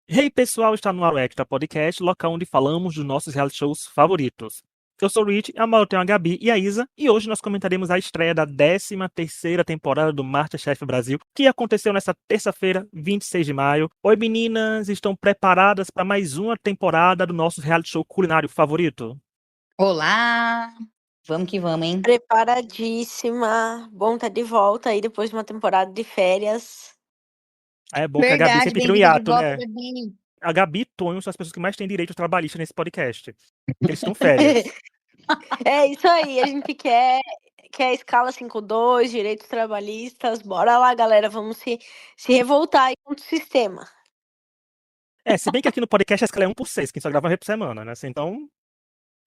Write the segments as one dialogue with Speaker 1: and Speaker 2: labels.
Speaker 1: Hey pessoal, está no ar o Extra Podcast, local onde falamos dos nossos reality shows favoritos. Eu sou o Rich, a Mauro tem a Gabi e a Isa, e hoje nós comentaremos a estreia da 13ª temporada do MasterChef Brasil, que aconteceu nesta terça-feira, 26 de maio. Oi meninas, estão preparadas para mais uma temporada do nosso reality show culinário favorito?
Speaker 2: Olá! Vamos que vamos, hein?
Speaker 3: Preparadíssima. Bom estar de volta aí depois de uma temporada de férias.
Speaker 1: É bom que a Gabi
Speaker 2: Verdade,
Speaker 1: sempre tira um
Speaker 2: bem-vinda de
Speaker 1: hiato,
Speaker 2: volta,
Speaker 1: né?
Speaker 2: Gabi.
Speaker 1: A Gabi e Tonho são as pessoas que mais têm direito trabalhista nesse podcast, porque eles estão férias.
Speaker 3: É isso aí, a gente quer escala 5.2, direitos trabalhistas. Bora lá, galera, vamos se revoltar aí contra o sistema.
Speaker 1: Se bem que aqui no podcast a escala é 1 por 6, que só grava uma vez por semana, né? Assim, então,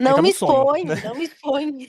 Speaker 1: a gente
Speaker 3: Não
Speaker 1: tá
Speaker 3: me
Speaker 1: no sonho,
Speaker 3: expõe,
Speaker 1: né?
Speaker 3: não me expõe.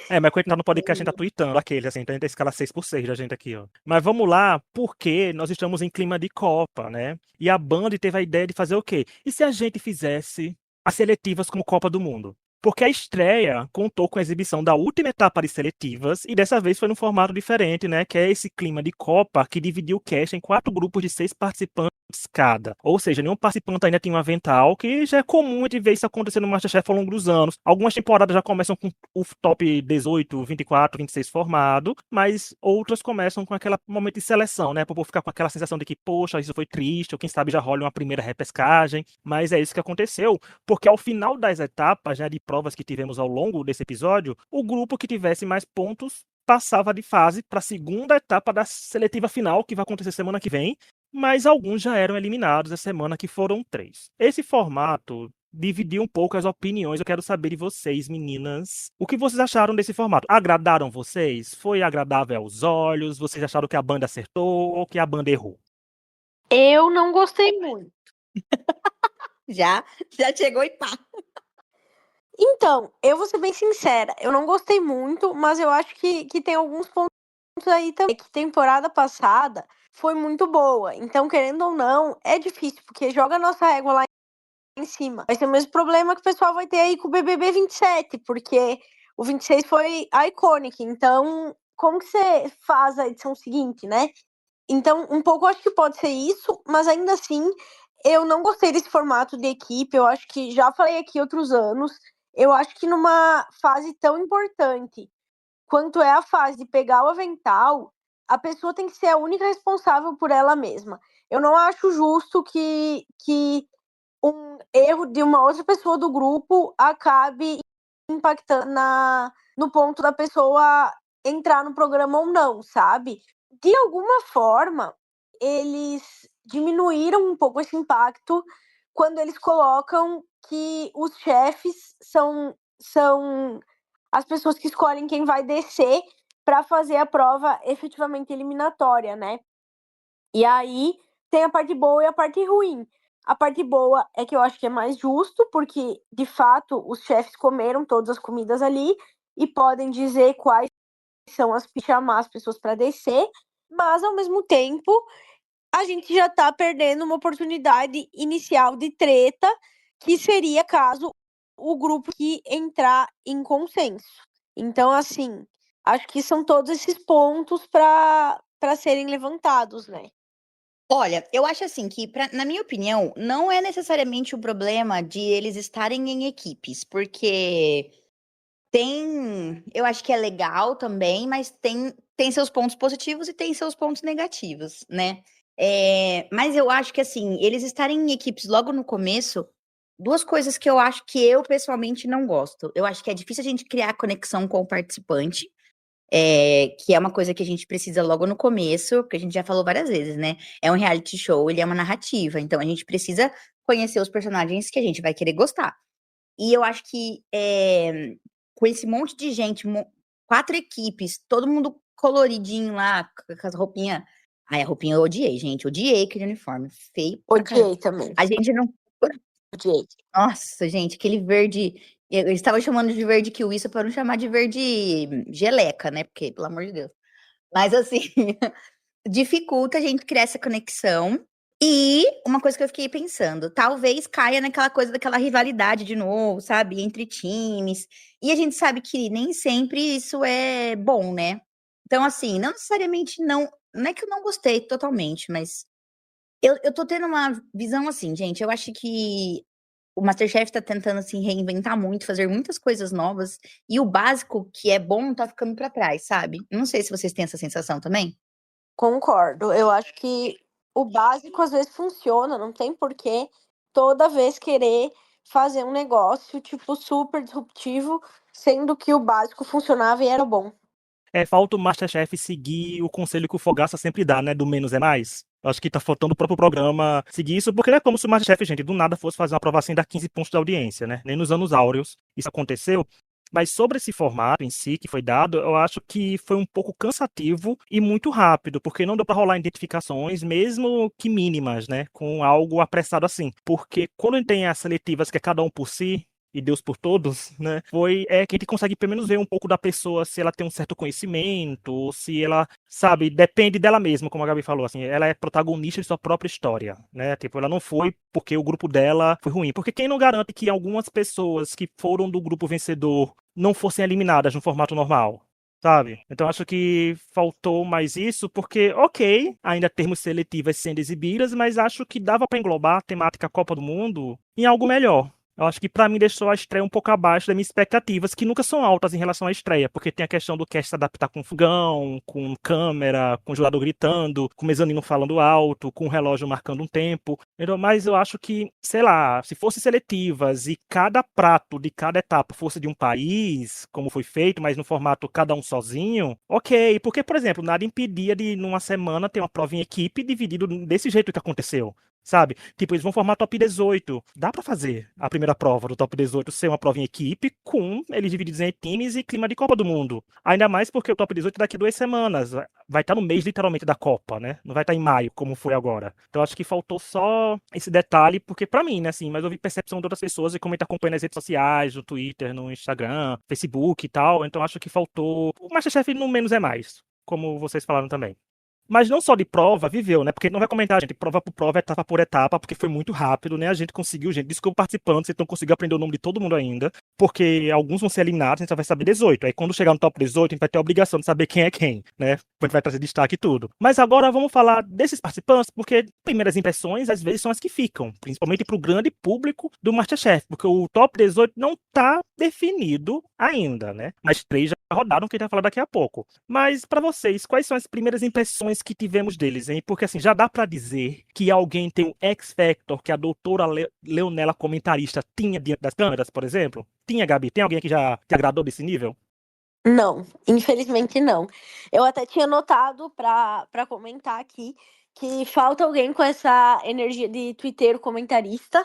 Speaker 1: Mas quando a gente tá no podcast, a gente tá tweetando aquele, assim, então a gente tem escala 6 por 6 da gente aqui, ó. Mas vamos lá, porque nós estamos em clima de Copa, né? E a Band teve a ideia de fazer o quê? E se a gente fizesse as seletivas como Copa do Mundo? Porque a estreia contou com a exibição da última etapa de seletivas e dessa vez foi num formato diferente, né? Que é esse clima de Copa que dividiu o cast em 4 grupos de 6 participantes cada. Ou seja, nenhum participante ainda tem um avental, que já é comum de ver isso acontecer no MasterChef ao longo dos anos. Algumas temporadas já começam com o top 18, 24, 26 formado, mas outras começam com aquele momento de seleção, né? Para o povo ficar com aquela sensação de que, poxa, isso foi triste, ou quem sabe já rola uma primeira repescagem. Mas é isso que aconteceu, porque ao final das etapas, né, de provas que tivemos ao longo desse episódio, o grupo que tivesse mais pontos passava de fase para a segunda etapa da seletiva final, que vai acontecer semana que vem, mas alguns já eram eliminados essa semana, que foram 3. Esse formato dividiu um pouco as opiniões. Eu quero saber de vocês, meninas, o que vocês acharam desse formato? Agradaram vocês? Foi agradável aos olhos? Vocês acharam que a banda acertou ou que a banda errou?
Speaker 3: Eu não gostei muito.
Speaker 2: Já chegou e pá.
Speaker 3: Então, eu vou ser bem sincera, eu não gostei muito, mas eu acho que tem alguns pontos aí também. Que temporada passada foi muito boa. Então, querendo ou não, é difícil, porque joga a nossa régua lá em cima. Vai ser o mesmo problema que o pessoal vai ter aí com o BBB 27, porque o 26 foi iconic. Então, como que você faz a edição seguinte, né? Então, um pouco eu acho que pode ser isso, mas ainda assim, eu não gostei desse formato de equipe. Eu acho que, já falei aqui outros anos, eu acho que numa fase tão importante quanto é a fase de pegar o avental, a pessoa tem que ser a única responsável por ela mesma. Eu não acho justo que um erro de uma outra pessoa do grupo acabe impactando no ponto da pessoa entrar no programa ou não, sabe? De alguma forma, eles diminuíram um pouco esse impacto quando eles colocam que os chefes são as pessoas que escolhem quem vai descer para fazer a prova efetivamente eliminatória, né? E aí tem a parte boa e a parte ruim. A parte boa é que eu acho que é mais justo, porque de fato os chefes comeram todas as comidas ali e podem dizer quais são as chamar as pessoas para descer, mas ao mesmo tempo a gente já tá perdendo uma oportunidade inicial de treta, que seria caso o grupo que entrar em consenso. Então, assim, acho que são todos esses pontos para serem levantados, né?
Speaker 2: Olha, eu acho assim que, na minha opinião, não é necessariamente o problema de eles estarem em equipes, porque eu acho que é legal também, mas tem seus pontos positivos e tem seus pontos negativos, né? Mas eu acho que, assim, eles estarem em equipes logo no começo, duas coisas que eu acho que eu pessoalmente não gosto. Eu acho que é difícil a gente criar conexão com o participante, que é uma coisa que a gente precisa logo no começo, porque a gente já falou várias vezes, né? É um reality show, ele é uma narrativa, então a gente precisa conhecer os personagens que a gente vai querer gostar. E eu acho que com esse monte de gente, 4 equipes, todo mundo coloridinho lá, com as roupinhas. Ai, a roupinha eu odiei, gente. Odiei aquele uniforme. Feio pra caramba.
Speaker 3: Odiei também.
Speaker 2: A gente não.
Speaker 3: Odiei.
Speaker 2: Nossa, gente, aquele verde. Eu estava chamando de verde kiwi, isso para não chamar de verde geleca, né? Porque, pelo amor de Deus. Mas, assim, dificulta a gente criar essa conexão. E uma coisa que eu fiquei pensando, talvez caia naquela coisa daquela rivalidade de novo, sabe? Entre times. E a gente sabe que nem sempre isso é bom, né? Então, assim, não necessariamente não. Não é que eu não gostei totalmente, mas Eu tô tendo uma visão assim, gente. Eu acho que o MasterChef tá tentando assim reinventar muito, fazer muitas coisas novas, e o básico que é bom tá ficando pra trás, sabe? Não sei se vocês têm essa sensação também.
Speaker 3: Concordo. Eu acho que o básico às vezes funciona, não tem porquê toda vez querer fazer um negócio, tipo, super disruptivo, sendo que o básico funcionava e era bom.
Speaker 1: Falta o MasterChef seguir o conselho que o Fogaça sempre dá, né? Do menos é mais. Eu acho que tá faltando o próprio programa seguir isso, porque não é como se o MasterChef, gente, do nada fosse fazer uma aprovação e dar 15 pontos da audiência, né? Nem nos anos áureos isso aconteceu. Mas sobre esse formato em si que foi dado, eu acho que foi um pouco cansativo e muito rápido, porque não deu para rolar identificações, mesmo que mínimas, né? Com algo apressado assim. Porque quando tem as seletivas que é cada um por si, e Deus por todos, né? Que a gente consegue pelo menos ver um pouco da pessoa, se ela tem um certo conhecimento, ou se ela, sabe, depende dela mesma, como a Gabi falou, assim, ela é protagonista de sua própria história, né? Tipo, ela não foi porque o grupo dela foi ruim. Porque quem não garante que algumas pessoas que foram do grupo vencedor não fossem eliminadas no formato normal? Sabe? Então acho que faltou mais isso, porque, ok, ainda temos seletivas sendo exibidas, mas acho que dava para englobar a temática Copa do Mundo em algo melhor. Eu acho que pra mim deixou a estreia um pouco abaixo das minhas expectativas, que nunca são altas em relação à estreia, porque tem a questão do cast se adaptar com fogão, com câmera, com o jogador gritando, com o mezanino falando alto, com o relógio marcando um tempo. Mas eu acho que, sei lá, se fossem seletivas e cada prato de cada etapa fosse de um país, como foi feito, mas no formato cada um sozinho, ok. Porque, por exemplo, nada impedia de, numa semana, ter uma prova em equipe dividido desse jeito que aconteceu. Sabe? Tipo, eles vão formar top 18. Dá pra fazer a primeira prova do top 18 ser uma prova em equipe, com eles divididos em times e clima de Copa do Mundo. Ainda mais porque o top 18 daqui 2 semanas. Vai estar no mês, literalmente, da Copa, né? Não vai estar em maio, como foi agora. Então acho que faltou só esse detalhe, porque pra mim, né, assim, mas eu vi percepção de outras pessoas e como a gente acompanha nas redes sociais, no Twitter, no Instagram, Facebook e tal. Então acho que faltou. O MasterChef no menos é mais, como vocês falaram também. Mas não só de prova, viveu, né? Porque não vai comentar, gente, prova por prova, etapa por etapa, porque foi muito rápido, né? A gente conseguiu, gente, desculpa participantes, vocês não conseguiu aprender o nome de todo mundo ainda, porque alguns vão ser eliminados, a gente só vai saber 18. Aí quando chegar no top 18, a gente vai ter a obrigação de saber quem é quem, né? A gente vai trazer destaque e tudo. Mas agora vamos falar desses participantes, porque primeiras impressões, às vezes, são as que ficam, principalmente pro grande público do MasterChef, porque o top 18 não tá definido ainda, né? Mas 3 já rodaram, que a gente vai falar daqui a pouco. Mas pra vocês, quais são as primeiras impressões que tivemos deles, hein? Porque assim, já dá pra dizer que alguém tem um X Factor que a doutora Leonela, comentarista, tinha diante das câmeras, por exemplo? Tinha, Gabi? Tem alguém que já te agradou desse nível?
Speaker 3: Não, infelizmente não. Eu até tinha notado pra comentar aqui que falta alguém com essa energia de twitteiro comentarista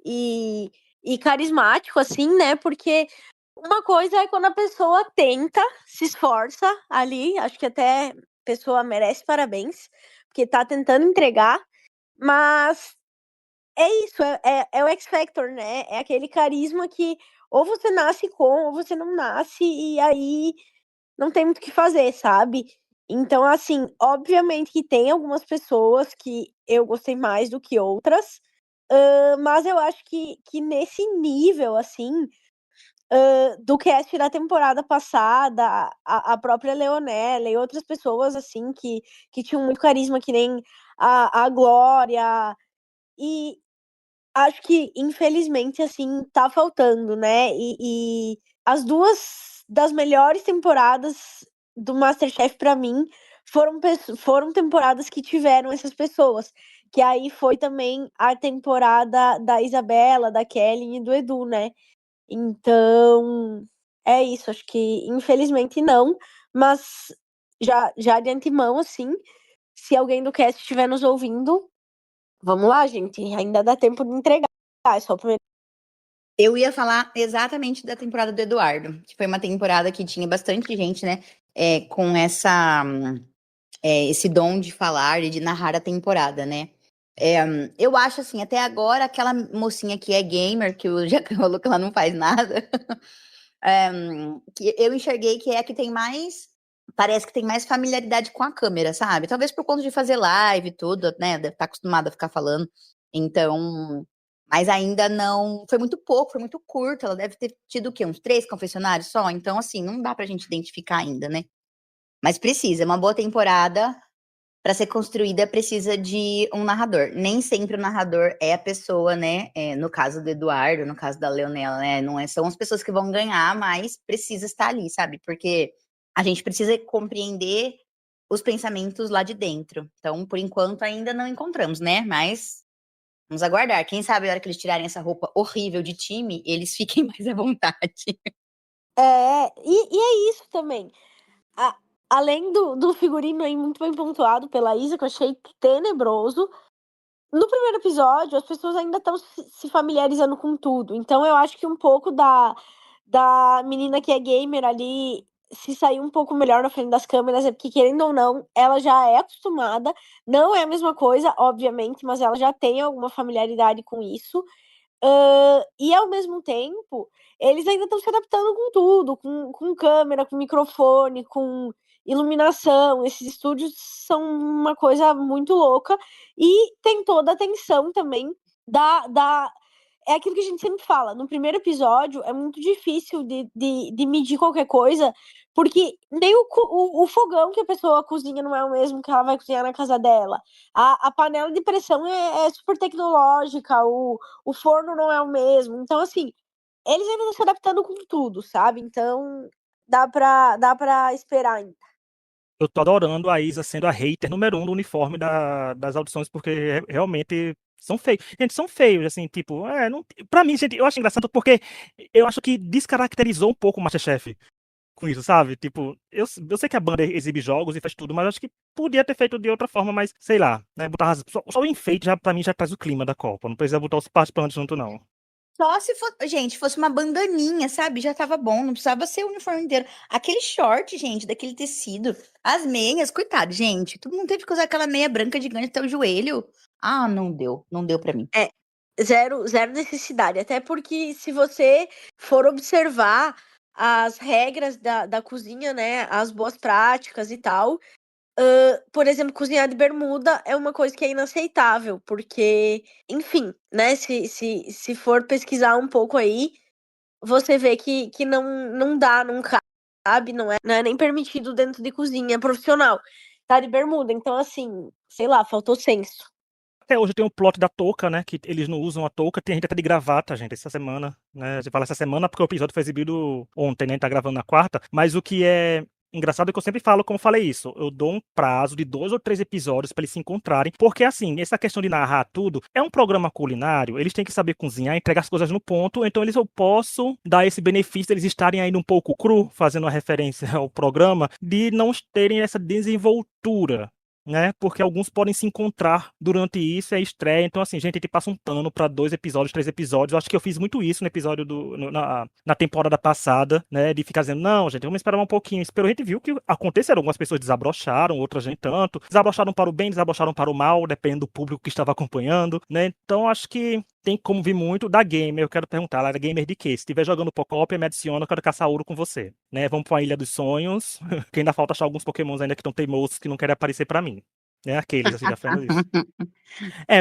Speaker 3: e, e carismático, assim, né? Porque uma coisa é quando a pessoa tenta, se esforça ali, acho que até a pessoa merece parabéns, porque tá tentando entregar, mas é isso, é o X Factor, né? É aquele carisma que ou você nasce com, ou você não nasce, e aí não tem muito o que fazer, sabe? Então, assim, obviamente que tem algumas pessoas que eu gostei mais do que outras, mas eu acho que nesse nível, assim, do cast da temporada passada, a própria Leonela e outras pessoas, assim, que tinham muito carisma, que nem a Glória, e acho que, infelizmente, assim, tá faltando, né? E as duas das melhores temporadas do MasterChef, pra mim, foram temporadas que tiveram essas pessoas. Que aí foi também a temporada da Isabela, da Kelly e do Edu, né? Então, é isso. Acho que, infelizmente, não. Mas, já de antemão, assim, se alguém do cast estiver nos ouvindo, vamos lá, gente. Ainda dá tempo de entregar. É só o primeiro.
Speaker 2: Eu ia falar exatamente da temporada do Eduardo, que foi uma temporada que tinha bastante gente, né? Com esse dom de falar e de narrar a temporada, né? Eu acho assim, até agora, aquela mocinha que é gamer, que o Jacan falou que ela não faz nada, que eu enxerguei que é a que tem mais. Parece que tem mais familiaridade com a câmera, sabe? Talvez por conta de fazer live e tudo, né? Deve estar acostumada a ficar falando. Então. Mas ainda não. Foi muito pouco, foi muito curto. Ela deve ter tido o quê? Uns 3 confessionários só? Então, assim, não dá pra gente identificar ainda, né? Mas precisa, é uma boa temporada. para ser construída precisa de um narrador. Nem sempre o narrador é a pessoa, né? No caso do Eduardo, no caso da Leonela, né? Não são as pessoas que vão ganhar, mas precisa estar ali, sabe? Porque a gente precisa compreender os pensamentos lá de dentro. Então, por enquanto, ainda não encontramos, né? Mas vamos aguardar. Quem sabe a hora que eles tirarem essa roupa horrível de time, eles fiquem mais à vontade.
Speaker 3: E é isso também. Além do figurino aí muito bem pontuado pela Isa, que eu achei tenebroso, no primeiro episódio as pessoas ainda estão se familiarizando com tudo. Então eu acho que um pouco da menina que é gamer ali se sair um pouco melhor na frente das câmeras, é porque, querendo ou não, ela já é acostumada. Não é a mesma coisa, obviamente, mas ela já tem alguma familiaridade com isso. E ao mesmo tempo, eles ainda estão se adaptando com tudo, com câmera, com microfone, com iluminação. Esses estúdios são uma coisa muito louca. E tem toda a tensão também da. É aquilo que a gente sempre fala. No primeiro episódio, é muito difícil de medir qualquer coisa, porque nem o fogão que a pessoa cozinha não é o mesmo que ela vai cozinhar na casa dela. A panela de pressão é super tecnológica, o forno não é o mesmo. Então, assim, eles ainda estão se adaptando com tudo, sabe? Então, dá pra esperar ainda.
Speaker 1: Eu tô adorando a Isa sendo a hater número 1 do uniforme das audições, porque realmente são feios. Gente, são feios, assim, tipo, não, pra mim, gente, eu acho engraçado porque eu acho que descaracterizou um pouco o MasterChef com isso, sabe? Tipo, eu sei que a banda exibe jogos e faz tudo, mas eu acho que podia ter feito de outra forma, mas sei lá, né? Botar só o enfeite já, pra mim, já traz o clima da Copa. Não precisa botar os participantes junto, não.
Speaker 2: Só se fosse uma bandaninha, sabe? Já tava bom, não precisava ser o uniforme inteiro. Aquele short, gente, daquele tecido, as meias, coitado, gente. Todo mundo teve que usar aquela meia branca gigante até o joelho. Ah, não deu pra mim.
Speaker 3: Zero necessidade. Até porque, se você for observar as regras da cozinha, né? As boas práticas e tal. Por exemplo, cozinhar de bermuda é uma coisa que é inaceitável, porque, enfim, né? Se for pesquisar um pouco aí, você vê que não dá, não cabe, não é nem permitido dentro de cozinha profissional. Tá de bermuda. Então, assim, sei lá, faltou senso.
Speaker 1: Até hoje tem o plot da touca, né? Que eles não usam a touca. Tem gente até de gravata, gente, essa semana, né? Você fala essa semana porque o episódio foi exibido ontem, né? Tá gravando na quarta. Mas o que é engraçado é que eu sempre falo, como eu falei isso, eu dou um prazo de 2 ou 3 episódios pra eles se encontrarem. Porque, assim, essa questão de narrar tudo é um programa culinário. Eles têm que saber cozinhar, entregar as coisas no ponto. Então, eu posso dar esse benefício deles estarem ainda um pouco cru, fazendo uma referência ao programa, de não terem essa desenvoltura, né? Porque alguns podem se encontrar durante isso, é a estreia. Então, assim, gente, a gente passa um pano pra 2 episódios, 3 episódios. Eu acho que eu fiz muito isso no episódio na temporada passada, né? De ficar dizendo, não, gente, vamos esperar um pouquinho. Esperou, a gente viu que aconteceram. Algumas pessoas desabrocharam, outras nem tanto. Desabrocharam para o bem, desabrocharam para o mal, dependendo do público que estava acompanhando, né? Então, acho que tem como vir muito da gamer. Eu quero perguntar, ela é gamer de quê? Se estiver jogando Pocópia, me adiciona, eu quero caçar ouro com você, né? Vamos pra Ilha dos Sonhos, que ainda falta achar alguns pokémons ainda que estão teimosos, que não querem aparecer pra mim. Né, aqueles, assim, já falando isso.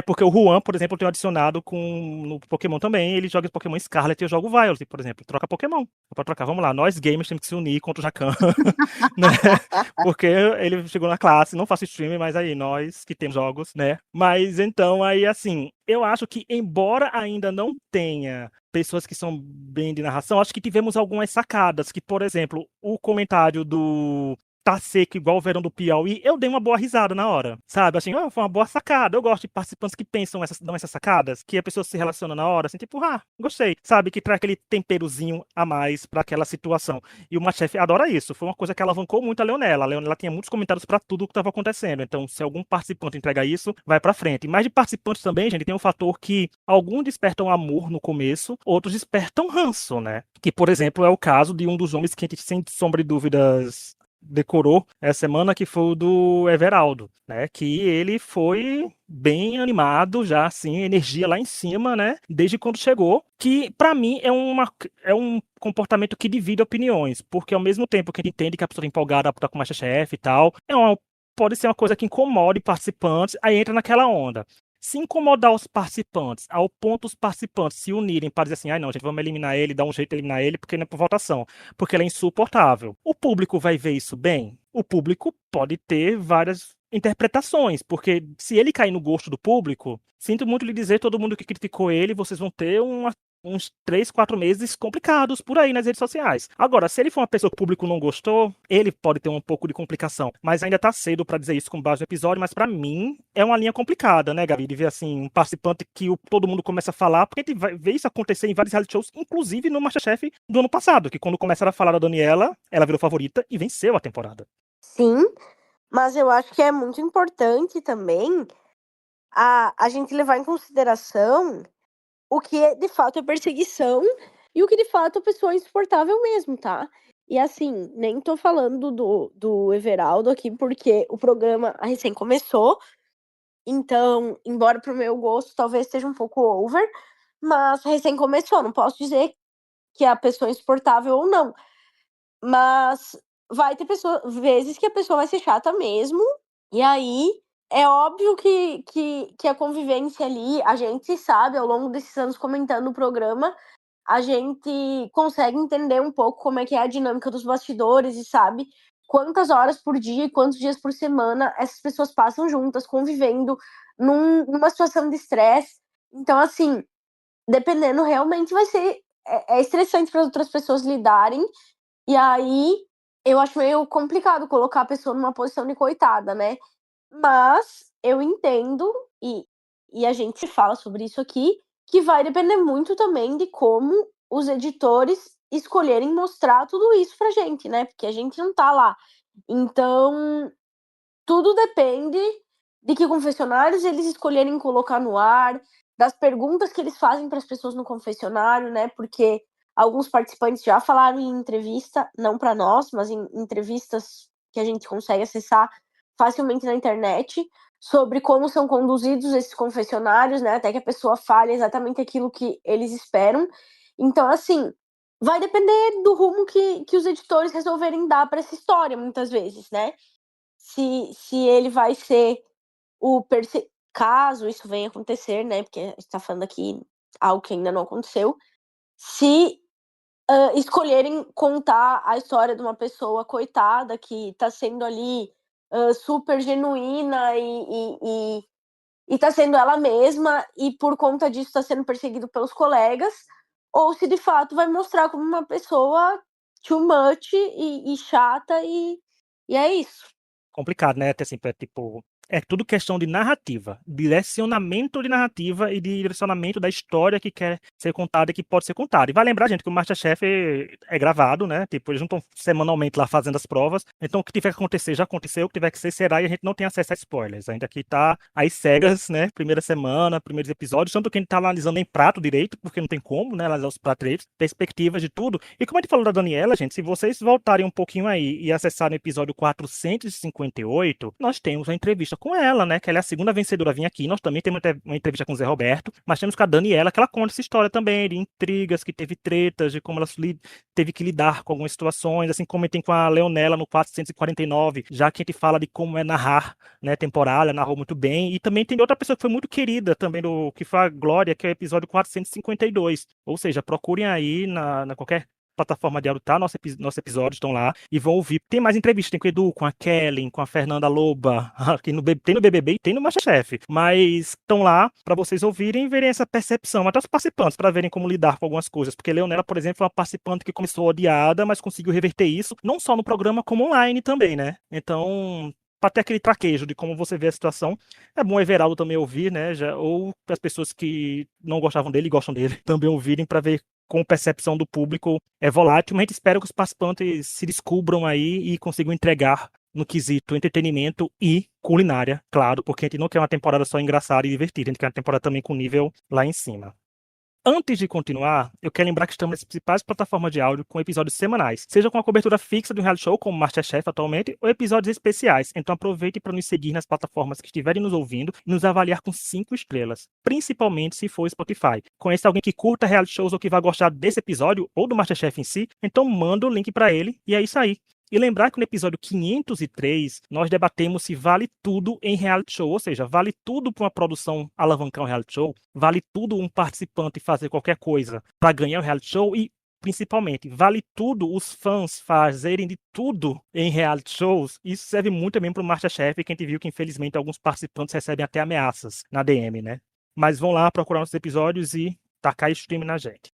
Speaker 1: Porque o Juan, por exemplo, eu tenho adicionado no Pokémon também. Ele joga Pokémon Scarlet e eu jogo Violet, por exemplo. Troca Pokémon. Pra trocar, vamos lá. Nós gamers temos que se unir contra o Jacan, né? Porque ele chegou na classe, não faço streaming, mas aí nós que temos jogos, né? Mas então, aí assim, eu acho que, embora ainda não tenha pessoas que são bem de narração, acho que tivemos algumas sacadas. Que, por exemplo, o comentário do tá seco igual o verão do Piauí, eu dei uma boa risada na hora, sabe? Assim, foi uma boa sacada. Eu gosto de participantes que pensam, dão essas sacadas, que a pessoa se relaciona na hora, assim, tipo, gostei, sabe? Que traz aquele temperozinho a mais pra aquela situação. E o MasterChef adora isso. Foi uma coisa que alavancou muito a Leonela. A Leonela tinha muitos comentários pra tudo o que tava acontecendo. Então, se algum participante entregar isso, vai pra frente. Mas de participantes também, gente, tem um fator que alguns despertam amor no começo, outros despertam ranço, né? Que, por exemplo, é o caso de um dos homens que a gente, sem sombra de dúvidas, decorou essa semana, que foi o do Everaldo, né? Que ele foi bem animado já, assim, energia lá em cima, né? Desde quando chegou, que pra mim é um comportamento que divide opiniões, porque ao mesmo tempo que a gente entende que a pessoa tá empolgada com o MasterChef e tal, pode ser uma coisa que incomode participantes, aí entra naquela onda. Se incomodar os participantes, ao ponto os participantes se unirem para dizer assim, não, gente, vamos eliminar ele, dar um jeito de eliminar ele, porque não é por votação, porque ele é insuportável. O público vai ver isso bem? O público pode ter várias interpretações, porque se ele cair no gosto do público, sinto muito lhe dizer, todo mundo que criticou ele, vocês vão ter uns 3, 4 meses complicados por aí nas redes sociais. Agora, se ele for uma pessoa que o público não gostou, ele pode ter um pouco de complicação. Mas ainda tá cedo pra dizer isso com base no episódio, mas pra mim é uma linha complicada, né, Gabi? De ver assim, um participante que todo mundo começa a falar, porque a gente vai ver isso acontecer em vários reality shows, inclusive no MasterChef do ano passado, que quando começaram a falar da Daniela, ela virou favorita e venceu a temporada.
Speaker 3: Sim, mas eu acho que é muito importante também a gente levar em consideração o que de fato é perseguição e o que de fato a pessoa é insuportável mesmo, tá? E assim, nem tô falando do Everaldo aqui porque o programa recém começou, então, embora pro meu gosto talvez esteja um pouco over, mas recém começou, não posso dizer que a pessoa é insuportável ou não. Mas vai ter vezes que a pessoa vai ser chata mesmo, e aí é óbvio que a convivência ali, a gente sabe, ao longo desses anos comentando o programa, a gente consegue entender um pouco como é que é a dinâmica dos bastidores e sabe quantas horas por dia e quantos dias por semana essas pessoas passam juntas, convivendo numa situação de estresse. Então, assim, dependendo, realmente vai ser estressante para outras pessoas lidarem. E aí, eu acho meio complicado colocar a pessoa numa posição de coitada, né? Mas eu entendo, e a gente fala sobre isso aqui, que vai depender muito também de como os editores escolherem mostrar tudo isso pra gente, né? Porque a gente não tá lá. Então, tudo depende de que confessionários eles escolherem colocar no ar, das perguntas que eles fazem para as pessoas no confessionário, né? Porque alguns participantes já falaram em entrevista, não para nós, mas em entrevistas que a gente consegue acessar facilmente na internet, sobre como são conduzidos esses confessionários, né? Até que a pessoa fale exatamente aquilo que eles esperam. Então, assim, vai depender do rumo que os editores resolverem dar para essa história, muitas vezes, né? Se ele vai ser caso isso venha acontecer, né? Porque a gente tá falando aqui algo que ainda não aconteceu. Se escolherem contar a história de uma pessoa coitada que tá sendo ali super genuína e tá sendo ela mesma e por conta disso tá sendo perseguido pelos colegas, ou se de fato vai mostrar como uma pessoa too much e chata e é isso.
Speaker 1: Complicado, né? Assim, tipo, é tudo questão de narrativa, direcionamento de narrativa e de direcionamento da história que quer ser contada e que pode ser contada. E vai lembrar, gente, que o MasterChef é gravado, né? Tipo, eles não estão semanalmente lá fazendo as provas. Então, o que tiver que acontecer, já aconteceu. O que tiver que ser, será. E a gente não tem acesso a spoilers. Ainda que tá às cegas, né? Primeira semana, primeiros episódios. Tanto que a gente tá analisando em prato direito, porque não tem como, né? Analisar os pratos direitos, perspectivas de tudo. E como a gente falou da Daniela, gente, se vocês voltarem um pouquinho aí e acessarem o episódio 458, nós temos uma entrevista com ela, né? Que ela é a segunda vencedora a vir aqui. Nós também temos uma entrevista com o Zé Roberto, mas temos com a Daniela, que ela conta essa história também, de intrigas, que teve tretas, de como ela teve que lidar com algumas situações, assim como tem com a Leonela no 449, já que a gente fala de como é narrar, né, temporada, narrou muito bem. E também tem outra pessoa que foi muito querida também, que foi a Glória, que é o episódio 452. Ou seja, procurem aí na qualquer plataforma de áudio, tá? Nossos episódios estão lá e vão ouvir. Tem mais entrevistas, tem com o Edu, com a Kellen, com a Fernanda Loba, aqui tem no BBB e tem no MasterChef, mas estão lá para vocês ouvirem e verem essa percepção, até os participantes, para verem como lidar com algumas coisas, porque Leonela, por exemplo, foi uma participante que começou odiada, mas conseguiu reverter isso, não só no programa, como online também, né? Então, para ter aquele traquejo de como você vê a situação, é bom o Everaldo também ouvir, né? Ou as pessoas que não gostavam dele e gostam dele também ouvirem para ver como percepção do público é volátil, mas a gente espera que os participantes se descubram aí e consigam entregar no quesito entretenimento e culinária, claro, porque a gente não quer uma temporada só engraçada e divertida, a gente quer uma temporada também com nível lá em cima. Antes de continuar, eu quero lembrar que estamos nas principais plataformas de áudio com episódios semanais, seja com a cobertura fixa de um reality show, como MasterChef atualmente, ou episódios especiais. Então aproveite para nos seguir nas plataformas que estiverem nos ouvindo e nos avaliar com 5 estrelas, principalmente se for Spotify. Conhece alguém que curta reality shows ou que vai gostar desse episódio ou do MasterChef em si? Então manda o link para ele e é isso aí. E lembrar que no episódio 503, nós debatemos se vale tudo em reality show, ou seja, vale tudo para uma produção alavancar um reality show, vale tudo um participante fazer qualquer coisa para ganhar o reality show, e principalmente, vale tudo os fãs fazerem de tudo em reality shows? Isso serve muito também pro MasterChef, que a gente viu que, infelizmente, alguns participantes recebem até ameaças na DM, né? Mas vão lá procurar nossos episódios e tacar stream na gente.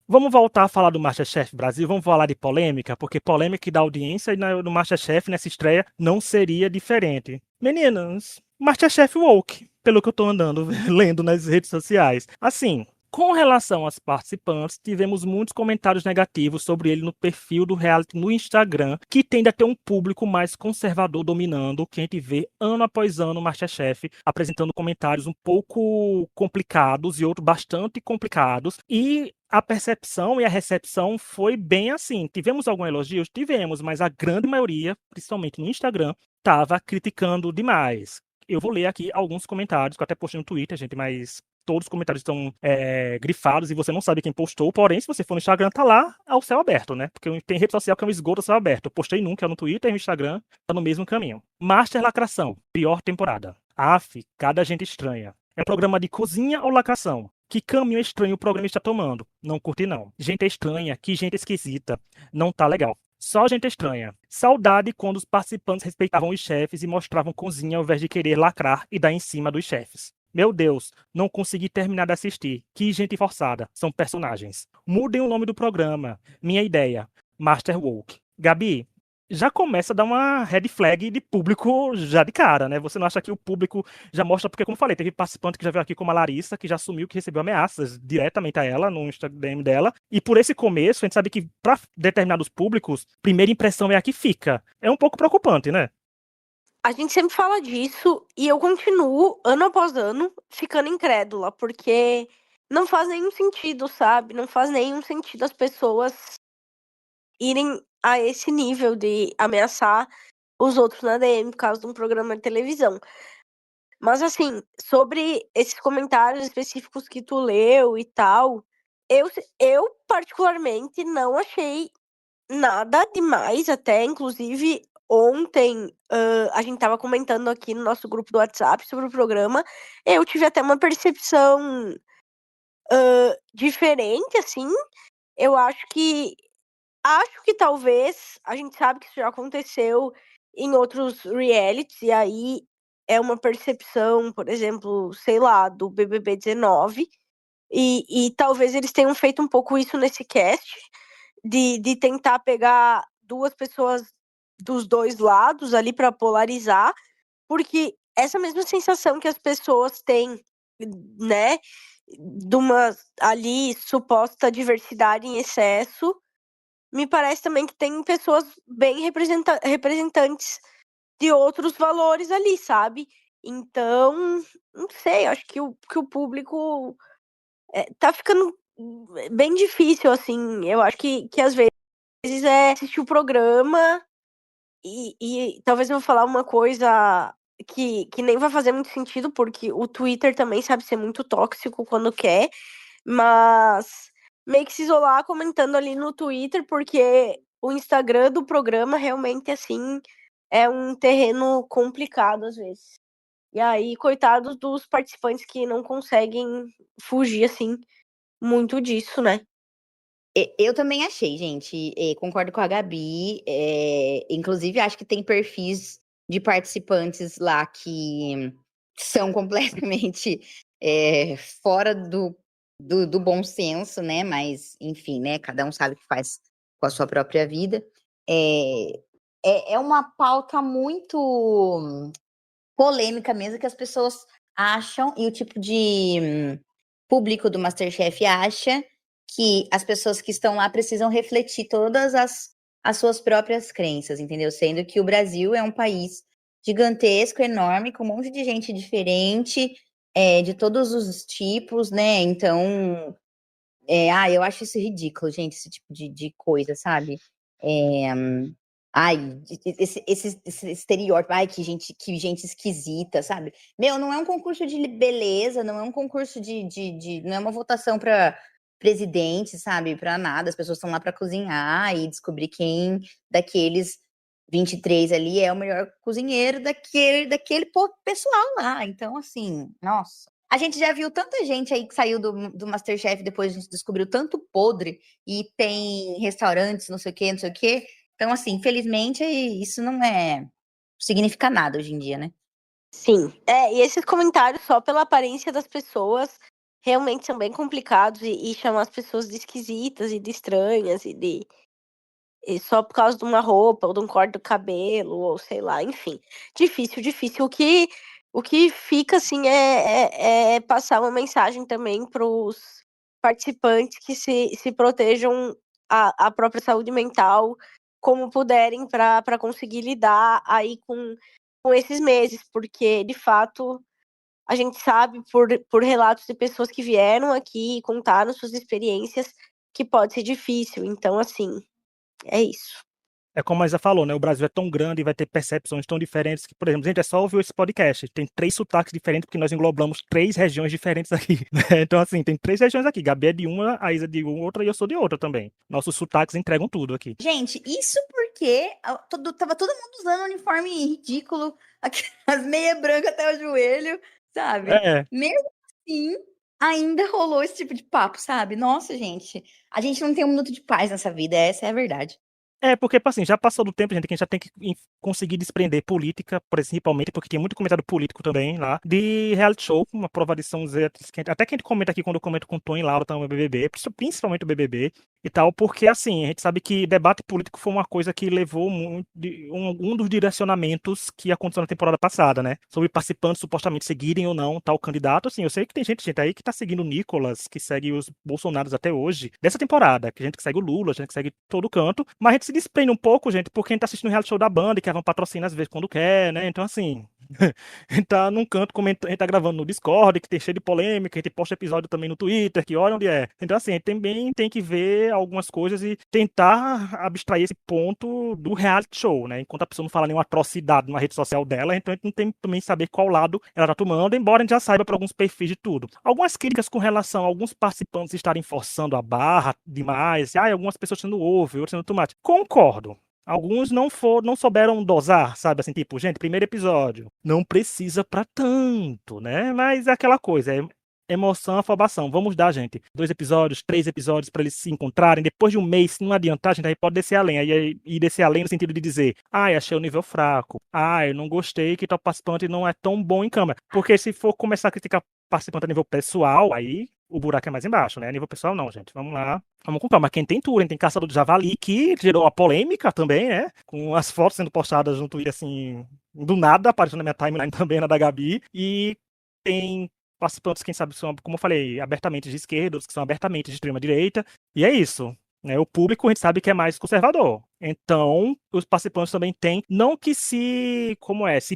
Speaker 1: Vamos voltar a falar do MasterChef Brasil, vamos falar de polêmica, porque polêmica que dá audiência e no MasterChef, nessa estreia, não seria diferente. Meninas, MasterChef woke, pelo que eu tô andando lendo nas redes sociais. Assim, com relação aos participantes, tivemos muitos comentários negativos sobre ele no perfil do reality no Instagram, que tende a ter um público mais conservador dominando, que a gente vê ano após ano o MasterChef apresentando comentários um pouco complicados e outros bastante complicados. E a percepção e a recepção foi bem assim. Tivemos alguns elogios? Tivemos, mas a grande maioria, principalmente no Instagram, estava criticando demais. Eu vou ler aqui alguns comentários, que eu até postei no Twitter, gente, mas todos os comentários estão grifados e você não sabe quem postou. Porém, se você for no Instagram, tá lá ao céu aberto, né? Porque tem rede social que é um esgoto ao céu aberto. Eu postei num, que é no Twitter e no Instagram, tá no mesmo caminho. Master Lacração, pior temporada. Aff, cada gente estranha. É um programa de cozinha ou lacração? Que caminho estranho o programa está tomando? Não curti, não. Gente estranha, que gente esquisita. Não tá legal. Só gente estranha. Saudade quando os participantes respeitavam os chefes e mostravam cozinha ao invés de querer lacrar e dar em cima dos chefes. Meu Deus, não consegui terminar de assistir. Que gente forçada. São personagens. Mudem o nome do programa. Minha ideia. Master Woke. Gabi, já começa a dar uma red flag de público já de cara, né? Você não acha que o público já mostra, porque como eu falei, teve participante que já veio aqui como a Larissa, que já assumiu que recebeu ameaças diretamente a ela, no Instagram dela, e por esse começo, a gente sabe que para determinados públicos, primeira impressão é a que fica. É um pouco preocupante, né?
Speaker 3: A gente sempre fala disso e eu continuo, ano após ano, ficando incrédula, porque não faz nenhum sentido, sabe? Não faz nenhum sentido as pessoas irem a esse nível de ameaçar os outros na DM por causa de um programa de televisão. Mas assim, sobre esses comentários específicos que tu leu e tal, eu particularmente não achei nada demais, até inclusive ontem a gente tava comentando aqui no nosso grupo do WhatsApp sobre o programa, eu tive até uma percepção diferente, assim. Eu acho que talvez, a gente sabe que isso já aconteceu em outros realities, e aí é uma percepção, por exemplo, sei lá, do BBB 19, e talvez eles tenham feito um pouco isso nesse cast, de tentar pegar duas pessoas dos dois lados ali para polarizar, porque essa mesma sensação que as pessoas têm, né, de uma ali suposta diversidade em excesso, me parece também que tem pessoas bem representantes de outros valores ali, sabe? Então, não sei, acho que o público tá ficando bem difícil, assim. Eu acho que às vezes é assistir o programa e talvez eu vou falar uma coisa que nem vai fazer muito sentido, porque o Twitter também sabe ser muito tóxico quando quer, mas meio que se isolar comentando ali no Twitter, porque o Instagram do programa realmente, assim, é um terreno complicado às vezes. E aí, coitados dos participantes que não conseguem fugir, assim, muito disso, né?
Speaker 2: Eu também achei, gente. Concordo com a Gabi. Inclusive, acho que tem perfis de participantes lá que são completamente fora do bom senso, né? Mas, enfim, né? Cada um sabe o que faz com a sua própria vida. É uma pauta muito polêmica mesmo, que as pessoas acham, e o tipo de público do MasterChef acha que as pessoas que estão lá precisam refletir todas as suas próprias crenças, entendeu? Sendo que o Brasil é um país gigantesco, enorme, com um monte de gente diferente, de todos os tipos, né? Então, eu acho isso ridículo, gente, esse tipo de coisa, sabe? Ai, esse estereótipo, ai, que gente esquisita, sabe? Meu, não é um concurso de beleza, não é um concurso não é uma votação para presidente, sabe? Para nada, as pessoas estão lá para cozinhar e descobrir quem daqueles 23 ali é o melhor cozinheiro daquele pessoal lá. Então, assim, nossa. A gente já viu tanta gente aí que saiu do MasterChef, depois a gente descobriu tanto podre, e tem restaurantes, não sei o quê, não sei o quê. Então, assim, infelizmente, isso não significa nada hoje em dia, né?
Speaker 3: Sim. E esses comentários só pela aparência das pessoas realmente são bem complicados e chamar as pessoas de esquisitas e de estranhas e só por causa de uma roupa ou de um corte do cabelo ou sei lá, enfim. Difícil. O que fica, assim, é passar uma mensagem também para os participantes que se protejam a própria saúde mental como puderem para conseguir lidar aí com esses meses, porque, de fato, a gente sabe por relatos de pessoas que vieram aqui e contaram suas experiências que pode ser difícil. Então, assim, é isso.
Speaker 1: É como a Isa falou, né? O Brasil é tão grande e vai ter percepções tão diferentes que, por exemplo, gente, é só ouvir esse podcast. Tem 3 sotaques diferentes, porque nós englobamos 3 regiões diferentes aqui. Né? Então, assim, tem 3 regiões aqui. Gabi é de uma, a Isa é de outra e eu sou de outra também. Nossos sotaques entregam tudo aqui.
Speaker 2: Gente, isso porque tava todo mundo usando um uniforme ridículo, as meias brancas até o joelho, sabe?
Speaker 1: É,
Speaker 2: Mesmo assim, ainda rolou esse tipo de papo, sabe? Nossa, gente, a gente não tem um minuto de paz nessa vida, essa é a verdade.
Speaker 1: porque, tipo assim, já passou do tempo, gente, que a gente já tem que conseguir desprender política, principalmente, porque tem muito comentário político também lá, de reality show, uma prova de São Zé, até que a gente comenta aqui quando eu comento com o Tom e Laura também, BBB, principalmente o BBB e tal, porque, assim, a gente sabe que debate político foi uma coisa que levou muito, um dos direcionamentos que aconteceu na temporada passada, né, sobre participantes supostamente seguirem ou não tal candidato, assim, eu sei que tem gente aí que tá seguindo o Nicolas, que segue os Bolsonaros até hoje, dessa temporada, que a gente que segue o Lula, a gente que segue todo canto, mas a gente se desprende um pouco, gente, porque a gente tá assistindo o reality show da banda e que vão patrocinar às vezes quando quer, né? Então, assim, a gente tá num canto, a gente tá gravando no Discord, que tem cheio de polêmica, a gente posta episódio também no Twitter, que olha onde é. Então, assim, a gente também tem que ver algumas coisas e tentar abstrair esse ponto do reality show, né? Enquanto a pessoa não fala nenhuma atrocidade na rede social dela, então a gente não tem também saber qual lado ela tá tomando, embora a gente já saiba por alguns perfis de tudo. Algumas críticas com relação a alguns participantes estarem forçando a barra demais, algumas pessoas sendo ovo, outras sendo tomate. Concordo. Alguns não souberam dosar, sabe? Assim, tipo, gente, primeiro episódio. Não precisa pra tanto, né? Mas é aquela coisa, é emoção, afobação. Vamos dar, gente, 2 episódios, 3 episódios pra eles se encontrarem. Depois de um mês, se não adiantar, a gente aí pode descer além. Aí descer além no sentido de dizer, achei o nível fraco. Eu não gostei que tal participante não é tão bom em câmera. Porque se for começar a criticar participante a nível pessoal, aí o buraco é mais embaixo, né? A nível pessoal, não, gente. Vamos lá. Vamos comprar. Mas quem tem Turing, tem Caçador de Javali, que gerou uma polêmica também, né? Com as fotos sendo postadas no Twitter, assim, do nada, aparecendo na minha timeline também, na da Gabi. E tem participantes, quem sabe, são, como eu falei, abertamente de esquerda, outros que são abertamente de extrema-direita. E é isso. Né? O público a gente sabe que é mais conservador. Então, os participantes também têm, não que se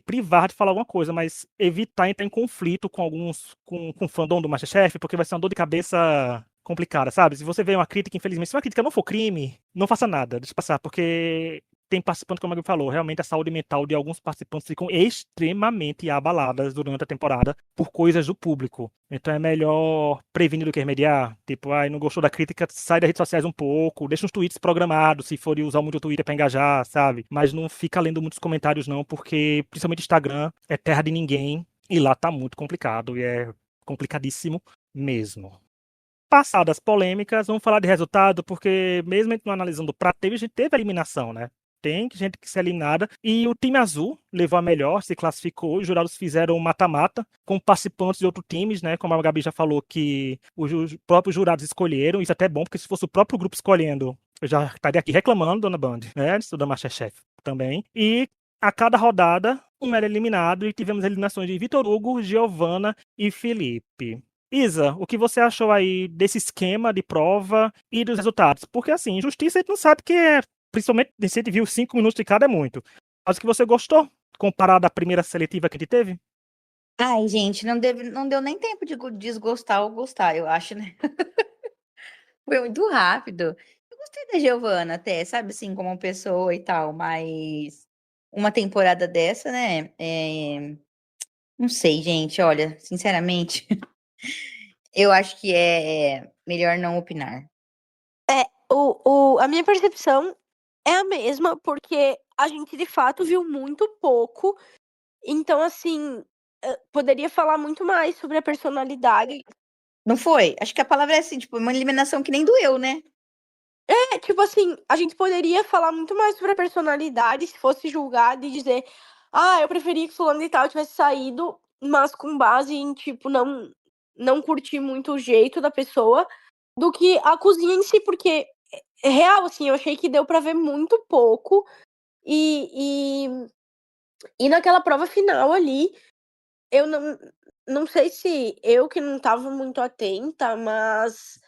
Speaker 1: privar de falar alguma coisa, mas evitar entrar em conflito com com o fandom do MasterChef, porque vai ser uma dor de cabeça complicada, sabe? Se você vê uma crítica, infelizmente, se uma crítica não for crime, não faça nada, deixa passar, porque tem participante, como a Gabi falou, realmente a saúde mental de alguns participantes ficam extremamente abaladas durante a temporada por coisas do público. Então é melhor prevenir do que remediar. Tipo, não gostou da crítica, sai das redes sociais um pouco, deixa uns tweets programados, se for usar muito o Twitter pra engajar, sabe? Mas não fica lendo muitos comentários não, porque principalmente Instagram é terra de ninguém e lá tá muito complicado e é complicadíssimo mesmo. Passadas polêmicas, vamos falar de resultado, porque mesmo a gente não analisando o prato, a gente teve a eliminação, né? Tem gente que se é eliminada. E o time azul levou a melhor, se classificou. Os jurados fizeram um mata-mata com participantes de outros times, né? Como a Gabi já falou, que os próprios jurados escolheram. Isso é até bom, porque se fosse o próprio grupo escolhendo, eu já estaria aqui reclamando, dona Band, né? Isso da MasterChef também. E a cada rodada, um era eliminado. E tivemos eliminações de Vitor Hugo, Giovana e Felipe. Isa, o que você achou aí desse esquema de prova e dos resultados? Porque, assim, justiça a gente não sabe que é, principalmente se a gente viu 5 minutos de cada é muito. Mas o que você gostou, comparado à primeira seletiva que a gente teve?
Speaker 2: Ai, gente, não deu nem tempo de desgostar ou gostar, eu acho, né? Foi muito rápido. Eu gostei da Giovana até, sabe, assim, como pessoa e tal, mas uma temporada dessa, né? Não sei, gente, olha, sinceramente, eu acho que é melhor não opinar.
Speaker 3: A minha percepção é a mesma, porque a gente de fato viu muito pouco. Então, assim, poderia falar muito mais sobre a personalidade.
Speaker 2: Não foi? Acho que a palavra é assim, tipo, uma eliminação que nem doeu, né?
Speaker 3: Tipo assim, a gente poderia falar muito mais sobre a personalidade se fosse julgado e dizer, eu preferia que fulano e tal tivesse saído, mas com base em, tipo, não curtir muito o jeito da pessoa, do que a cozinha em si, porque é real, assim, eu achei que deu pra ver muito pouco, e naquela prova final ali, eu não sei se eu que não tava muito atenta, mas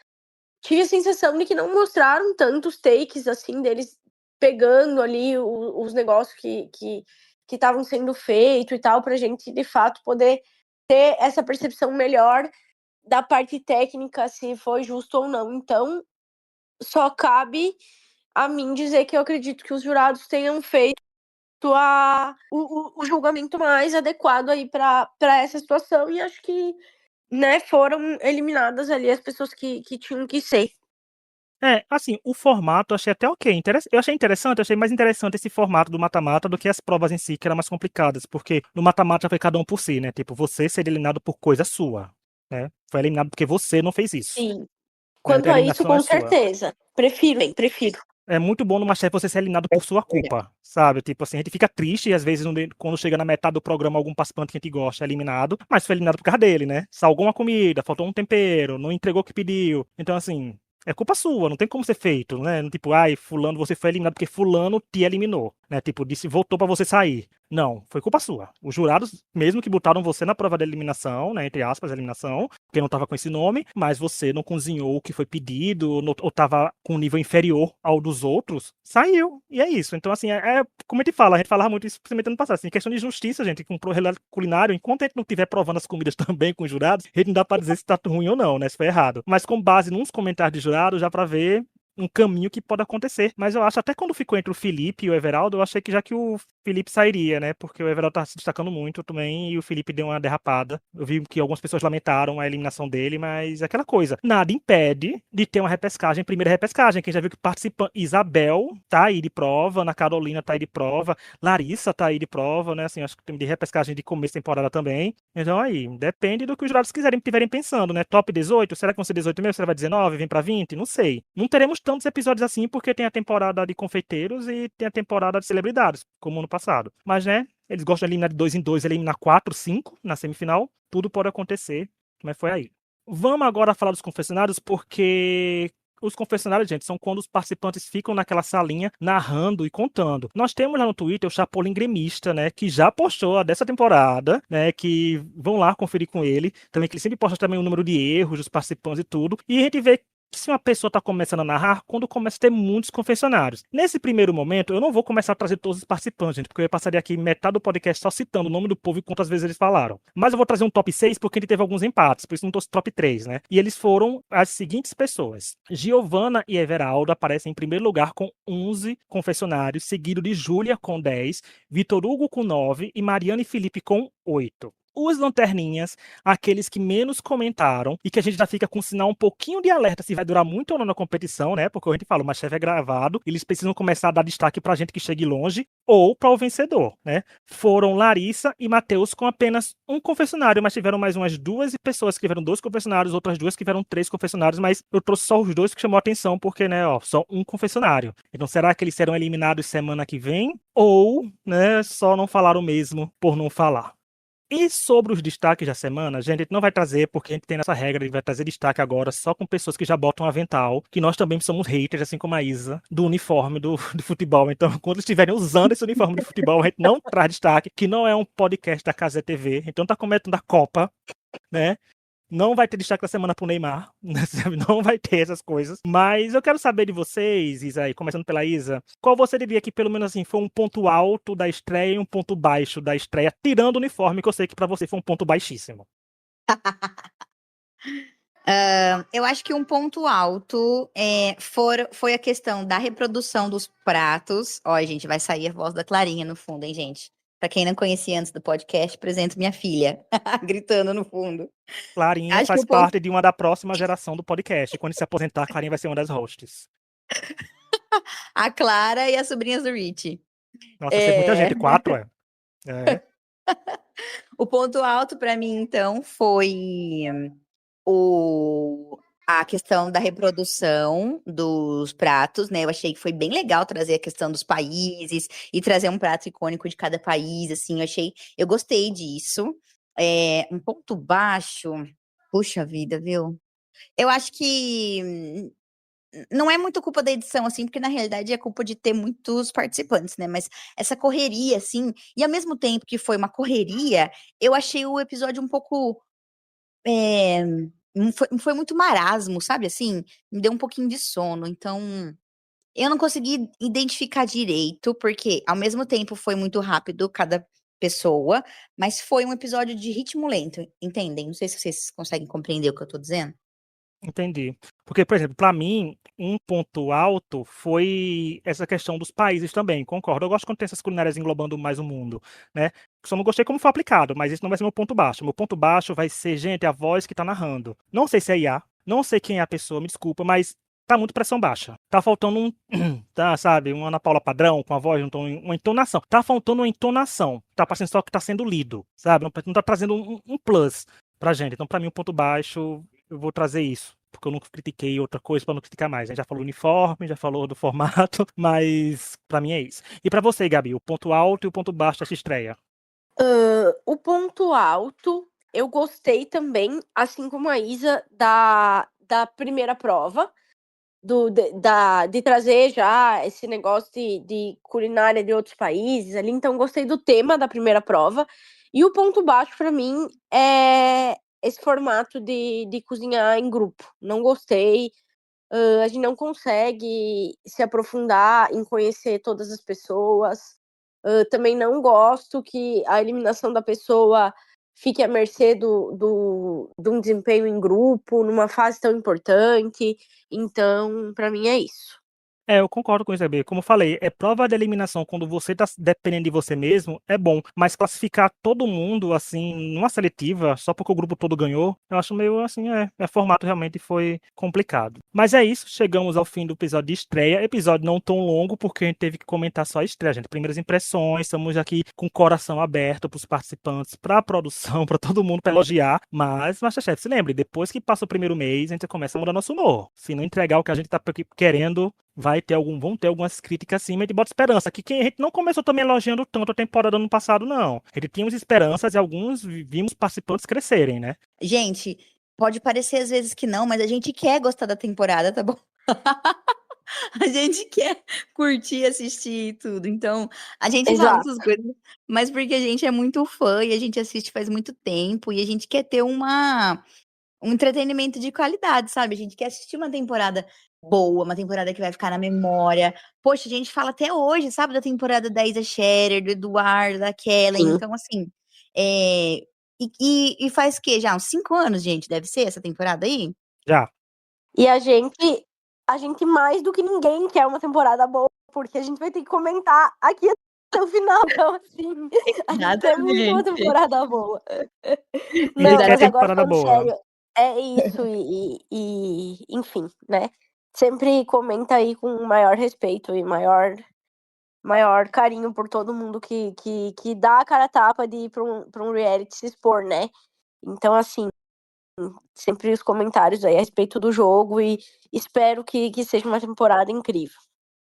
Speaker 3: tive a sensação de que não mostraram tantos takes, assim, deles pegando ali os negócios que estavam sendo feito e tal, pra gente, de fato, poder ter essa percepção melhor da parte técnica, se foi justo ou não. Então, só cabe a mim dizer que eu acredito que os jurados tenham feito o julgamento mais adequado aí para essa situação, e acho que, né, foram eliminadas ali as pessoas que tinham que ser.
Speaker 1: Assim, o formato eu achei até ok. Eu achei interessante, achei mais interessante esse formato do mata-mata do que as provas em si, que eram mais complicadas, porque no mata-mata foi cada um por si, né? Tipo, você ser eliminado por coisa sua, né? Foi eliminado porque você não fez isso,
Speaker 3: Sim.
Speaker 1: né?
Speaker 3: Quanto
Speaker 1: Então a
Speaker 3: a isso,
Speaker 1: eliminação é
Speaker 3: com
Speaker 1: sua.
Speaker 3: certeza. Prefiro.
Speaker 1: É muito bom no MasterChef você ser eliminado por sua culpa, sabe? Tipo assim, a gente fica triste e às vezes quando chega na metade do programa algum participante que a gente gosta é eliminado, mas foi eliminado por causa dele, né? Salgou uma comida, faltou um tempero, não entregou o que pediu. Então assim, é culpa sua, não tem como ser feito, né? Tipo, fulano, você foi eliminado porque fulano te eliminou, né? Tipo, disse, voltou pra você sair. Não, foi culpa sua. Os jurados, mesmo que botaram você na prova da eliminação, né, entre aspas, eliminação, porque não tava com esse nome, mas você não cozinhou o que foi pedido, ou tava com um nível inferior ao dos outros, saiu. E é isso. Então, assim, como a gente falava muito isso principalmente ano passado, assim, questão de justiça, gente, com o relato culinário, enquanto a gente não estiver provando as comidas também com os jurados, a gente não dá pra dizer se tá ruim ou não, né, se foi errado. Mas com base nos comentários de jurados, já pra ver um caminho que pode acontecer. Mas eu acho, até quando ficou entre o Felipe e o Everaldo, eu achei que já que o Felipe sairia, né? Porque o Everaldo tava se destacando muito também e o Felipe deu uma derrapada. Eu vi que algumas pessoas lamentaram a eliminação dele, mas é aquela coisa. Nada impede de ter uma repescagem, primeira repescagem. Quem já viu que participa, Isabel tá aí de prova, Ana Carolina tá aí de prova, Larissa tá aí de prova, né? Assim, acho que tem de repescagem de começo de temporada também. Então aí, depende do que os jurados estiverem pensando, né? Top 18, será que vão ser 18 mesmo? Será que vai 19? Vem pra 20? Não sei. Não teremos tantos episódios assim, porque tem a temporada de confeiteiros e tem a temporada de celebridades, como no passado. Mas, né, eles gostam de eliminar de 2 em 2, eliminar 4, 5 na semifinal. Tudo pode acontecer, mas foi aí. Vamos agora falar dos confessionários, porque os confessionários, gente, são quando os participantes ficam naquela salinha narrando e contando. Nós temos lá no Twitter o Chapolin Gremista, né, que já postou a dessa temporada, né, que vão lá conferir com ele. Também que ele sempre posta também o número de erros dos participantes e tudo. E a gente vê que se uma pessoa está começando a narrar, quando começa a ter muitos confessionários. Nesse primeiro momento, eu não vou começar a trazer todos os participantes, gente, porque eu passaria aqui metade do podcast só citando o nome do povo e quantas vezes eles falaram. Mas eu vou trazer um top 6 porque ele teve alguns empates, por isso não trouxe top 3, né? E eles foram as seguintes pessoas. Giovana e Everaldo aparecem em primeiro lugar com 11 confessionários, seguido de Júlia com 10, Vitor Hugo com 9 e Mariana e Felipe com 8. Os lanterninhas, aqueles que menos comentaram e que a gente já fica com um sinal um pouquinho de alerta se vai durar muito ou não na competição, né? Porque a gente fala, o MasterChef é gravado, eles precisam começar a dar destaque pra gente que chegue longe ou para o vencedor, né? Foram Larissa e Matheus com apenas um confessionário, mas tiveram mais umas 2 pessoas que tiveram 2 confessionários, outras 2 que tiveram 3 confessionários, mas eu trouxe só os 2 que chamou a atenção, porque, né, ó, só um confessionário. Então será que eles serão eliminados semana que vem? Ou, né, só não falaram mesmo por não falar? E sobre os destaques da semana, gente, a gente não vai trazer, porque a gente tem essa regra de vai trazer destaque agora só com pessoas que já botam avental, que nós também somos haters, assim como a Isa, do uniforme do futebol. Então, quando eles estiverem usando esse uniforme de futebol, a gente não traz destaque, que não é um podcast da Casa TV, então tá comentando a Copa, né? Não vai ter destaque da semana pro Neymar, né? Não vai ter essas coisas. Mas eu quero saber de vocês, Isa, aí, começando pela Isa, qual você diria que pelo menos assim foi um ponto alto da estreia e um ponto baixo da estreia, tirando o uniforme, que eu sei que pra você foi um ponto baixíssimo.
Speaker 2: Eu acho que um ponto alto foi a questão da reprodução dos pratos. Ó, gente, vai sair a voz da Clarinha no fundo, hein, gente? Pra quem não conhecia antes do podcast, apresento minha filha, gritando no fundo.
Speaker 1: Clarinha
Speaker 2: Acho que
Speaker 1: faz
Speaker 2: o ponto...
Speaker 1: parte de uma da próxima geração do podcast. Quando se aposentar, a Clarinha vai ser uma das hosts.
Speaker 2: A Clara e as sobrinhas do Rich.
Speaker 1: Nossa, vai ser muita gente, 4, é.
Speaker 2: O ponto alto pra mim, então, foi a questão da reprodução dos pratos, né? Eu achei que foi bem legal trazer a questão dos países e trazer um prato icônico de cada país, assim, eu gostei disso. Um ponto baixo, puxa vida, viu? Eu acho que não é muito culpa da edição, assim, porque na realidade é culpa de ter muitos participantes, né? Mas essa correria, assim, e ao mesmo tempo que foi uma correria, eu achei o episódio um pouco. É, foi muito marasmo, sabe? Assim, me deu um pouquinho de sono. Então, eu não consegui identificar direito, porque ao mesmo tempo foi muito rápido cada pessoa, mas foi um episódio de ritmo lento, entendem? Não sei se vocês conseguem compreender o que eu tô dizendo.
Speaker 1: Entendi. Porque, por exemplo, para mim, um ponto alto foi essa questão dos países também, concordo. Eu gosto quando tem essas culinárias englobando mais o mundo, né? Só não gostei como foi aplicado, mas isso não vai ser meu ponto baixo. Meu ponto baixo vai ser, gente, a voz que tá narrando. Não sei se é IA, não sei quem é a pessoa, me desculpa, mas tá muito pressão baixa. Tá faltando tá, sabe, uma Ana Paula padrão, com a voz, um tom, uma entonação. Tá faltando uma entonação. Tá parecendo só que tá sendo lido, sabe? Não tá trazendo um plus pra gente. Então, pra mim, um ponto baixo, eu vou trazer isso. Porque eu nunca critiquei outra coisa pra não criticar mais. A gente já falou uniforme, já falou do formato, mas pra mim é isso. E pra você, Gabi, o ponto alto e o ponto baixo dessa estreia?
Speaker 3: O ponto alto, eu gostei também, assim como a Isa, da primeira prova, de trazer já esse negócio de culinária de outros países ali. Então, gostei do tema da primeira prova. E o ponto baixo, para mim, é esse formato de cozinhar em grupo. Não gostei. A gente não consegue se aprofundar em conhecer todas as pessoas. Também não gosto que a eliminação da pessoa fique à mercê de um desempenho em grupo, numa fase tão importante. Então, para mim é isso.
Speaker 1: Eu concordo com isso, Gabi. Como eu falei, prova de eliminação quando você tá dependendo de você mesmo, é bom. Mas classificar todo mundo, assim, numa seletiva, só porque o grupo todo ganhou, eu acho meio assim, formato realmente foi complicado. Mas é isso, chegamos ao fim do episódio de estreia. Episódio não tão longo, porque a gente teve que comentar só a estreia, gente. Primeiras impressões, estamos aqui com o coração aberto pros participantes, pra produção, pra todo mundo, pra elogiar. Mas, Masterchef, se lembre, depois que passa o primeiro mês, a gente começa a mudar nosso humor. Se não entregar o que a gente tá querendo, vão ter algumas críticas sim, mas a gente bota esperança. Que a gente não começou também elogiando tanto a temporada do ano passado, não. A gente tínhamos esperanças e alguns vimos participantes crescerem, né?
Speaker 2: Gente, pode parecer às vezes que não, mas a gente quer gostar da temporada, tá bom? A gente quer curtir, assistir tudo. Então, a gente fala
Speaker 3: Exato.
Speaker 2: essas coisas, mas porque a gente é muito fã e a gente assiste faz muito tempo e a gente quer ter um entretenimento de qualidade, sabe? A gente quer assistir uma temporada boa, uma temporada que vai ficar na memória. Poxa, a gente fala até hoje, sabe, da temporada da Isa Scherer, do Eduardo, da Kellen.
Speaker 3: Sim.
Speaker 2: Então, assim, e faz o quê? Já uns 5 anos, gente, deve ser essa temporada aí?
Speaker 1: Já.
Speaker 3: E a gente mais do que ninguém quer uma temporada boa, porque a gente vai ter que comentar aqui até o final. Então, assim, a gente quer muito uma temporada boa. Não,
Speaker 1: quer
Speaker 3: mas agora
Speaker 1: temporada
Speaker 3: falando
Speaker 1: boa.
Speaker 3: sério, é isso, enfim, né? Sempre comenta aí com maior respeito e maior carinho por todo mundo que dá a cara a tapa de ir pra um reality se expor, né? Então, assim, sempre os comentários aí a respeito do jogo e espero que seja uma temporada incrível.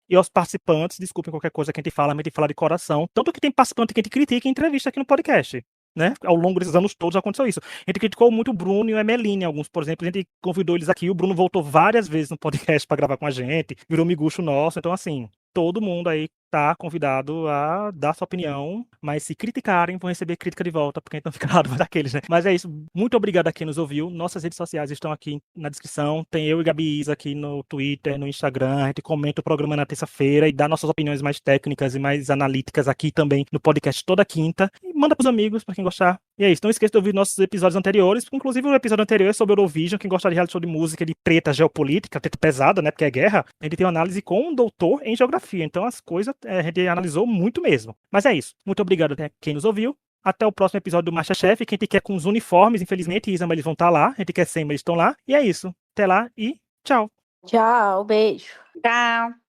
Speaker 1: E aos participantes, desculpem qualquer coisa que a gente fala de coração. Tanto que tem participante que a gente critica e entrevista aqui no podcast. Né? Ao longo desses anos todos aconteceu isso. A gente criticou muito o Bruno e o Emeline, alguns, por exemplo, a gente convidou eles aqui, o Bruno voltou várias vezes no podcast para gravar com a gente, virou miguxo nosso, então assim, todo mundo aí tá convidado a dar sua opinião, mas se criticarem, vão receber crítica de volta, porque a gente não fica nada daqueles, né? Mas é isso, muito obrigado a quem nos ouviu, nossas redes sociais estão aqui na descrição, tem eu e Gabi Isa aqui no Twitter, no Instagram, a gente comenta o programa na terça-feira e dá nossas opiniões mais técnicas e mais analíticas aqui também no podcast toda quinta, e manda pros amigos, pra quem gostar. E é isso, não esqueça de ouvir nossos episódios anteriores, inclusive o episódio anterior é sobre Eurovision, quem gosta de reality show de música, de treta geopolítica, treta pesada, né, porque é guerra, a gente tem uma análise com um doutor em geografia, então as coisas a gente analisou muito mesmo. Mas é isso, muito obrigado a quem nos ouviu, até o próximo episódio do Masterchef, quem te quer com os uniformes, infelizmente, Isa, mas eles vão estar lá, a gente quer sem, mas eles estão lá, e é isso, até lá e tchau.
Speaker 3: Tchau, beijo.
Speaker 2: Tchau.